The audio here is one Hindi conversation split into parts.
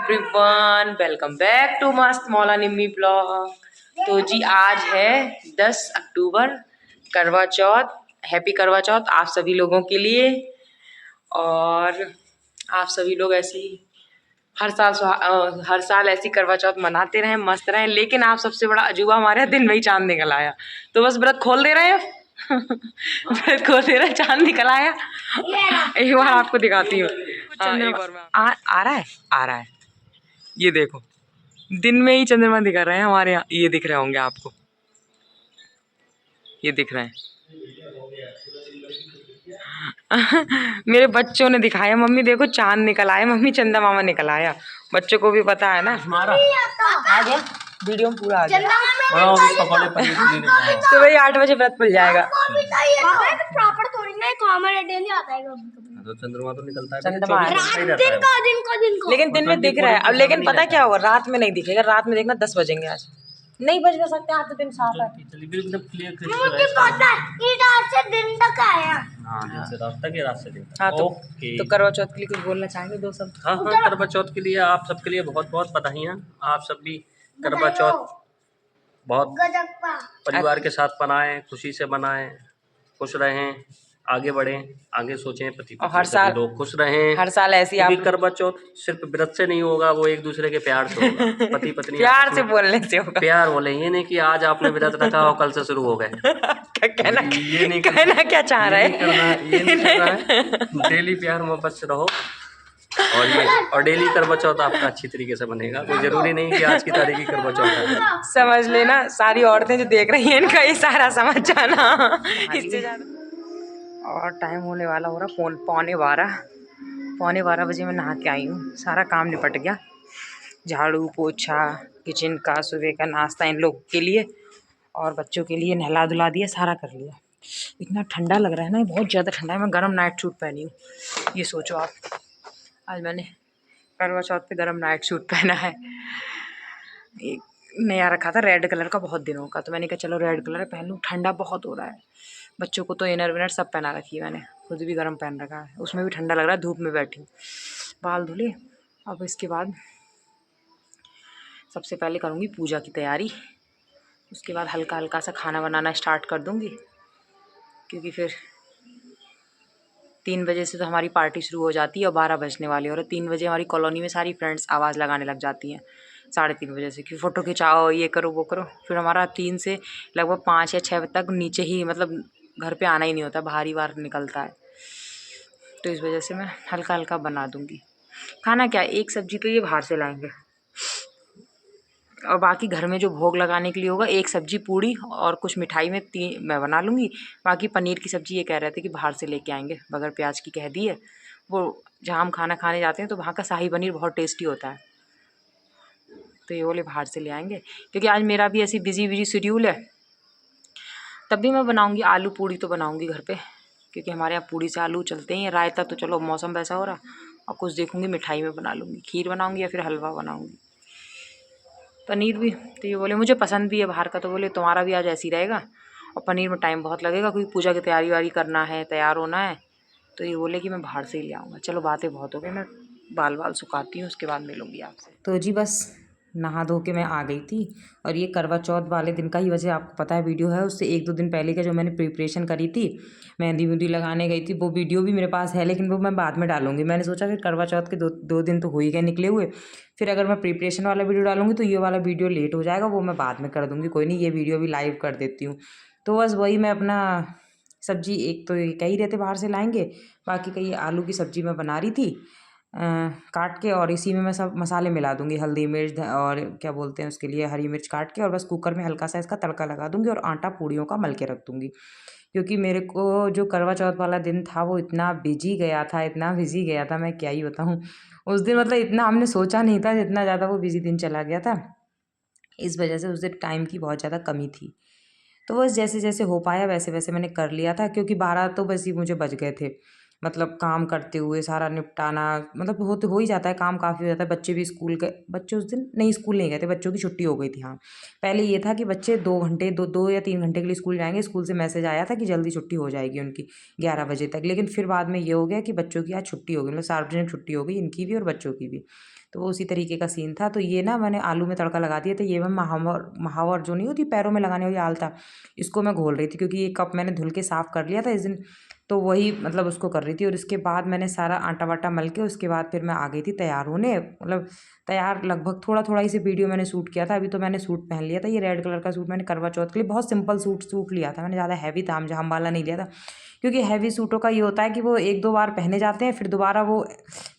एवरीवन, वेलकम बैक टू मस्त मौला निम्मी ब्लॉग। तो जी आज है 10 अक्टूबर, करवा चौथ। हैप्पी करवा चौथ आप सभी लोगों के लिए। और आप सभी लोग ऐसे ही हर साल ऐसी करवा चौथ मनाते रहें, मस्त रहें। लेकिन आप सबसे बड़ा अजूबा हमारे यहाँ दिन में ही चांद निकल आया, तो बस व्रत खोल दे रहे हैं। व्रत खोल दे रहे हैं, चांद निकल आया। एक बार आपको दिखाती हूँ। आ रहा है। ये देखो, दिन में ही चंद्रमा दिखा रहे हैं हमारे यहाँ। ये दिख रहे होंगे आपको, ये दिख रहे हैं। मेरे बच्चों ने दिखाया, मम्मी देखो चांद निकल आया, मम्मी चंदा मामा निकल आया। बच्चों को भी पता है ना। आ गया वीडियो में पूरा आ गया। तो भाई 8 बजे व्रत खुल जाएगा। तो चंद्रमा तो निकलता है, चंद्रमा दिन को। लेकिन दिन में दिख रहा है अब। लेकिन पता क्या होगा, रात में नहीं दिखेगा। रात में देखना 10 बजेंगे आज। नहीं बज भी सकते, आज तो दिन साफ है। दिन तक आया। दिन से रात तक, रात से दिन तक। हाँ तो करवा चौथ के लिए कुछ बोलना चाहेंगे दो सब? हाँ, करवा चौथ के लिए आप सबके लिए बहुत बहुत बधाइयाँ। आप सब भी करवा चौथ बहुत परिवार के साथ मनाएं, खुशी से मनाएं, खुश रहें, आगे बढ़ें, आगे सोचें, पति और हर साल लोग खुश रहें। हर साल ऐसी आप करवा चौथ सिर्फ व्रत से नहीं होगा, वो एक दूसरे के प्यार से होगा। पति पत्नी प्यार से बोलने से होगा। प्यार बोले, ये नहीं कि आज आपने व्रत रखा और कल से शुरू हो गए। कहना क्या चाह रहा है? ये नहीं करना है। डेली प्यार मोहब्बत से रहो। और डेली करवा चौथ आपका अच्छी तरीके से बनेगा। कोई जरूरी नहीं कि आज की तारीख की करवा चौथ है। समझ लेना, सारी औरतें जो देख रही हैं इनका इशारा समझ जाना। इससे ज्यादा और टाइम होने वाला हो रहा, पौने 12 बजे मैं नहा के आई हूँ। सारा काम निपट गया, झाड़ू पोछा, किचन का, सुबह का नाश्ता इन लोग के लिए और बच्चों के लिए नहला धुला दिया, सारा कर लिया। इतना ठंडा लग रहा है ना, बहुत ज़्यादा ठंडा है। मैं गरम नाइट सूट पहनी हूँ। ये सोचो आप, आज मैंने करवा चौथ पे गरम नाइट सूट पहना है। एक नया रखा था रेड कलर का बहुत दिनों का, तो मैंने कहा चलो रेड कलर पहन लूँ। ठंडा बहुत हो रहा है। बच्चों को तो इनर विनर सब पहना रखी है मैंने, खुद भी गरम पहन रखा है। उसमें भी ठंडा लग रहा है, धूप में बैठी हूँ। बाल धुले, अब इसके बाद सबसे पहले करूँगी पूजा की तैयारी। उसके बाद हल्का हल्का सा खाना बनाना स्टार्ट कर दूँगी, क्योंकि फिर 3 बजे से तो हमारी पार्टी शुरू हो जाती है और 12 बजने वाली है। और 3 बजे हमारी कॉलोनी में सारी फ्रेंड्स आवाज़ लगाने लग जाती हैं 3:30 बजे से कि फ़ोटो खिंचाओ, ये करो वो करो। फिर हमारा 3 से लगभग 5 या 6 बजे तक नीचे ही, मतलब घर पे आना ही नहीं होता, बाहर ही बाहर निकलता है। तो इस वजह से मैं हल्का हल्का बना दूँगी। खाना क्या, एक सब्ज़ी तो ये बाहर से लाएंगे और बाकी घर में जो भोग लगाने के लिए होगा, एक सब्ज़ी पूड़ी और कुछ मिठाई में 3 मैं बना लूँगी। बाकी पनीर की सब्ज़ी ये कह रहे थे कि बाहर से लेके आएंगे, बगैर प्याज की कह दी है। वो जहाँ हम खाना खाने जाते हैं तो वहाँ का शाही पनीर बहुत टेस्टी होता है, तो ये बोले बाहर से ले आएंगे। क्योंकि आज मेरा भी ऐसी बिजी शेड्यूल है, तब भी मैं बनाऊँगी आलू पूड़ी तो बनाऊँगी घर पर, क्योंकि हमारे यहाँ पूड़ी से आलू चलते हैं। रायता तो चलो मौसम वैसा हो रहा, और कुछ देखूँगी मिठाई में बना लूँगी, खीर बनाऊँगी या फिर हलवा बनाऊँगी। पनीर भी तो ये बोले मुझे पसंद भी है बाहर का, तो बोले तुम्हारा भी आज ऐसे ही रहेगा। और पनीर में टाइम बहुत लगेगा, क्योंकि पूजा की तैयारी वारी करना है, तैयार होना है। तो ये बोले कि मैं बाहर से ही ले आऊँगा। चलो बातें बहुत हो गई, मैं बाल सुखाती हूँ, उसके बाद मिलूँगी आपसे। तो जी बस नहा धो के मैं आ गई थी। और ये करवा चौथ वाले दिन का ही वजह आपको पता है वीडियो है, उससे 1-2 दिन पहले का जो मैंने प्रिपरेशन करी थी, मेहंदी वेहंदी लगाने गई थी, वो वीडियो भी मेरे पास है, लेकिन वो मैं बाद में डालूंगी। मैंने सोचा कि करवा चौथ के 2 दिन तो हो ही गए निकले हुए, फिर अगर मैं प्रिपरेशन वाला वीडियो डालूंगी तो ये वाला वीडियो लेट हो जाएगा, वो मैं बाद में कर दूँगी। कोई नहीं, ये वीडियो भी लाइव कर देती हूँ। तो बस वही मैं अपना सब्ज़ी, एक तो कही रहते बाहर से लाएंगे, बाकी कहीं आलू की सब्ज़ी मैं बना रही थी काट के, और इसी में मैं सब मसाले मिला दूँगी, हल्दी मिर्च और क्या बोलते हैं उसके लिए, हरी मिर्च काट के, और बस कुकर में हल्का सा इसका तड़का लगा दूँगी और आटा पूड़ियों का मल के रख दूँगी। क्योंकि मेरे को जो करवा चौथ वाला दिन था वो इतना बिजी गया था, मैं क्या ही बताऊँ। उस दिन मतलब इतना हमने सोचा नहीं था, जितना ज़्यादा वो बिजी दिन चला गया था। इस वजह से उस दिन टाइम की बहुत ज़्यादा कमी थी। तो बस जैसे जैसे हो पाया वैसे वैसे मैंने कर लिया था, क्योंकि 12 तो बस ही मुझे बज गए थे। मतलब काम करते हुए सारा निपटाना, मतलब हो ही जाता है, काम काफ़ी हो जाता है। बच्चे भी स्कूल गए, बच्चे उस दिन नहीं स्कूल नहीं गए थे, बच्चों की छुट्टी हो गई थी। हाँ, पहले ये था कि बच्चे 2 या 3 घंटे के लिए स्कूल जाएंगे। स्कूल से मैसेज आया था कि जल्दी छुट्टी हो जाएगी उनकी 11 बजे तक, लेकिन फिर बाद में ये हो गया कि बच्चों की आज छुट्टी हो गई, मतलब सार्वजनिक छुट्टी हो गई, इनकी भी और बच्चों की भी। तो वो उसी तरीके का सीन था। तो ये ना मैंने आलू में तड़का लगा दिया था। ये मैं महावर जो नहीं होती पैरों में लगाने वाली आलता, इसको मैं घोल रही थी क्योंकि ये कप मैंने धुल के साफ़ कर लिया था इस दिन, तो वही मतलब उसको कर रही थी। और इसके बाद मैंने सारा आटा वाटा मल के उसके बाद फिर मैं आ गई थी तैयार होने, मतलब तैयार लगभग थोड़ा थोड़ा ही से वीडियो मैंने शूट किया था। अभी तो मैंने सूट पहन लिया था, ये रेड कलर का सूट मैंने करवा चौथ के लिए बहुत सिंपल सूट लिया था मैंने, ज़्यादा हैवी ताम झाम वाला नहीं लिया था, क्योंकि हैवी सूटों का ये होता है कि वो 1-2 बार पहने जाते हैं, फिर दोबारा वो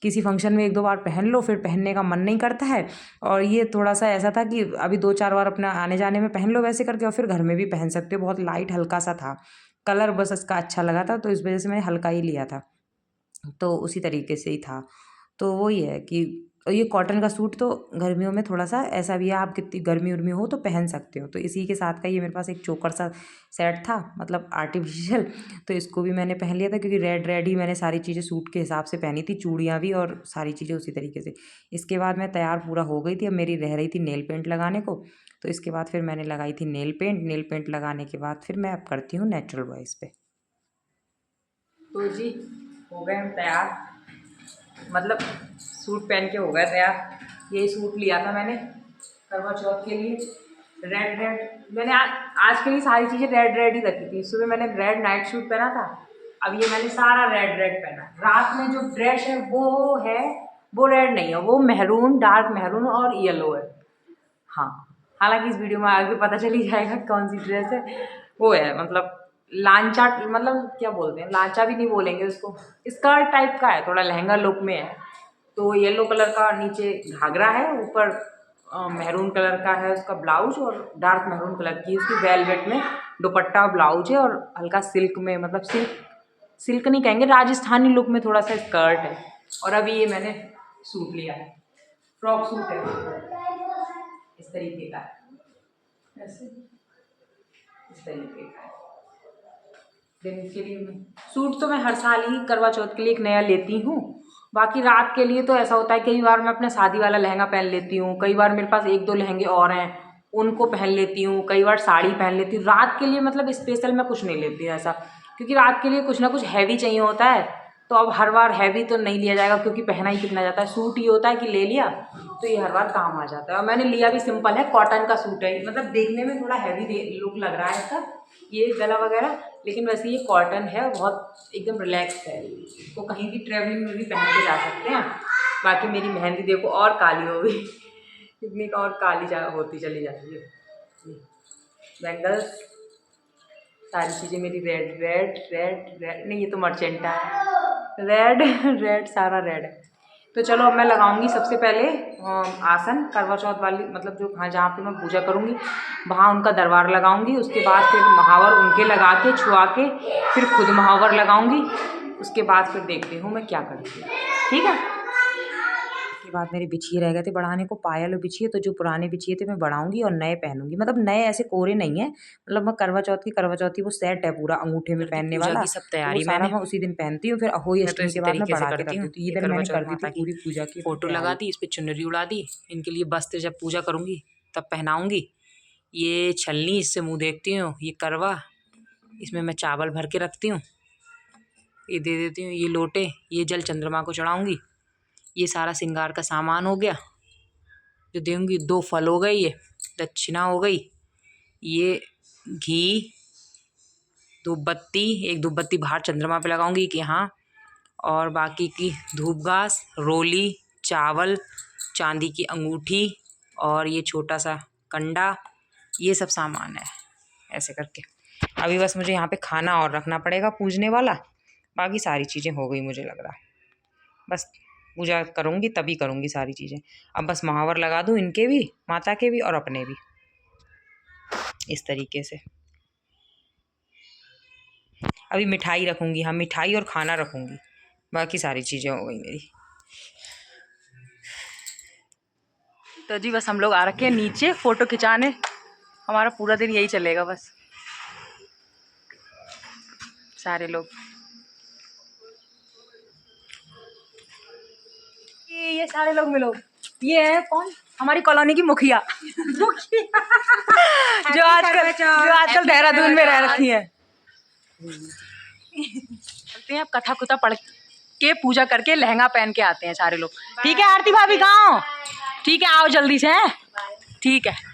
किसी फंक्शन में 1-2 बार पहन लो फिर पहनने का मन नहीं करता है। और ये थोड़ा सा ऐसा था कि अभी 2-4 बार अपना आने जाने में पहन लो वैसे करके, और फिर घर में भी पहन सकते हो। बहुत लाइट हल्का सा था कलर, बस इसका अच्छा लगा था तो इस वजह से मैंने हल्का ही लिया था, तो उसी तरीके से ही था। तो वही है कि ये कॉटन का सूट तो गर्मियों में थोड़ा सा ऐसा भी है, आप कितनी गर्मी उर्मी हो तो पहन सकते हो। तो इसी के साथ का ये मेरे पास एक चोकर सा सेट था, मतलब आर्टिफिशियल, तो इसको भी मैंने पहन लिया था क्योंकि रेड ही मैंने सारी चीज़ें सूट के हिसाब से पहनी थी, चूड़ियाँ भी और सारी चीज़ें उसी तरीके से। इसके बाद मैं तैयार पूरा हो गई थी, अब मेरी रह रही थी नेल पेंट लगाने को, तो इसके बाद फिर मैंने लगाई थी नेल पेंट लगाने के बाद फिर मैं अब करती हूँ नेचुरल वॉइस पे। तो जी हो गए हम तैयार, मतलब सूट पहन के हो गए तैयार। यही सूट लिया था मैंने करवा चौथ के लिए, रेड मैंने आज के लिए सारी चीज़ें रेड ही रखी थी। सुबह मैंने रेड नाइट सूट पहना था, अब ये मैंने सारा रेड पहना। रात में जो ड्रेस है वो रेड नहीं है, वो मेहरून, डार्क मेहरून और येलो है। हाँ, हालांकि इस वीडियो में आगे पता चल ही जाएगा कौन सी ड्रेस है। वो है मतलब लांचा, मतलब क्या बोलते हैं, लांचा भी नहीं बोलेंगे उसको, स्कर्ट टाइप का है, थोड़ा लहंगा लुक में है। तो येलो कलर का नीचे घाघरा है, ऊपर मैरून कलर का है उसका ब्लाउज, और डार्क मैरून कलर की उसकी वेलवेट में दुपट्टा ब्लाउज है, और हल्का सिल्क में, मतलब सिल्क नहीं कहेंगे, राजस्थानी लुक में थोड़ा सा स्कर्ट है। और अभी ये मैंने सूट लिया है, फ्रॉक सूट है इस तरीके का है, ऐसे इस तरीके का है। दिन के लिए मैं सूट तो मैं हर साल ही करवा चौथ के लिए एक नया लेती हूँ। बाकी रात के लिए तो ऐसा होता है, कई बार मैं अपना शादी वाला लहंगा पहन लेती हूँ, कई बार मेरे पास 1-2 लहंगे और हैं उनको पहन लेती हूँ, कई बार साड़ी पहन लेती हूँ। रात के लिए मतलब स्पेशल मैं कुछ नहीं लेती हूँ ऐसा, क्योंकि रात के लिए कुछ ना कुछ हैवी चाहिए होता है। तो अब हर बार हैवी तो नहीं लिया जाएगा क्योंकि पहना ही कितना जाता है, सूट ही होता है कि ले लिया तो ये हर बार काम आ जाता है। और मैंने लिया भी सिंपल है, कॉटन का सूट है, मतलब देखने में थोड़ा हैवी लुक लग रहा है इसका, ये गला वगैरह, लेकिन वैसे ये कॉटन है, बहुत एकदम रिलैक्स है, तो कहीं भी ट्रैवलिंग में भी पहन के जा सकते हैं। बाकी मेरी मेहंदी देखो और काली हो गई इतनी का और काली होती चली जाती है। बैंगल्स सारी चीज़ें मेरी रेड नहीं, ये तो मर्चेंटा है, रेड सारा रेड है। तो चलो अब मैं लगाऊंगी सबसे पहले आसन करवा चौथ वाली, मतलब जो जहाँ पे मैं पूजा करूँगी वहाँ उनका दरबार लगाऊंगी। उसके बाद फिर महावर उनके लगा के छुआ के फिर खुद महावर लगाऊंगी। उसके बाद फिर देखती हूँ मैं क्या करती हूँ, ठीक है। उसके बाद मेरे बिछिए रह गए थे बढ़ाने को, पायल और बिछिए, तो जो पुराने बिछिए थे मैं बढ़ाऊंगी और नए पहनूंगी, मतलब नए ऐसे कोरे नहीं है, मतलब मैं करवा चौथ की वो सेट है पूरा अंगूठे में पहनने वाला, की सब तैयारी तो सारा मैं उसी दिन पहनती हूँ। फिर अहोई अष्टमी के बाद मैं बढ़ा के रखती हूँ। तो इधर मैंने कर दी थी पूरी पूजा की फोटो लगा दी, इस पर चुनरी उड़ा दी, इनके लिए वस्त्र जब पूजा करूँगी तब पहनाऊँगी। ये छलनी, इससे मुँह देखती हूँ, ये करवा, इसमें मैं चावल भर के रखती हूँ, ये दे देती हूँ, ये लोटे, ये जल चंद्रमा को चढ़ाऊँगी। ये सारा श्रृंगार का सामान हो गया जो दूँगी। 2 फल हो गए, ये दक्षिणा हो गई, ये घी, धूपबत्ती, एक धूपबत्ती बाहर चंद्रमा पे लगाऊंगी कि हाँ, और बाकी की धूप घास, रोली, चावल, चांदी की अंगूठी और ये छोटा सा कंडा, ये सब सामान है ऐसे करके। अभी बस मुझे यहाँ पे खाना और रखना पड़ेगा पूजने वाला, बाकी सारी चीज़ें हो गई मुझे लग रहा, बस पूजा करूँगी तभी करूँगी सारी चीज़ें। अब बस महावर लगा दूँ इनके भी, माता के भी और अपने भी, इस तरीके से। अभी मिठाई रखूँगी, हाँ मिठाई और खाना रखूँगी, बाकी सारी चीज़ें हो गई मेरी। तो जी बस हम लोग आ रखे हैं नीचे फ़ोटो खिंचाने, हमारा पूरा दिन यही चलेगा बस, सारे लोग। ये सारे लोग मिलो, ये है कौन, हमारी कॉलोनी की मुखिया जो आजकल देहरादून में रह रखी है। चलते हैं अब कथा कुथा पढ़ के पूजा करके लहंगा पहन के आते हैं सारे लोग। ठीक है आरती भाभी, कहाँ हो? ठीक है, आओ जल्दी से। हैं, ठीक है।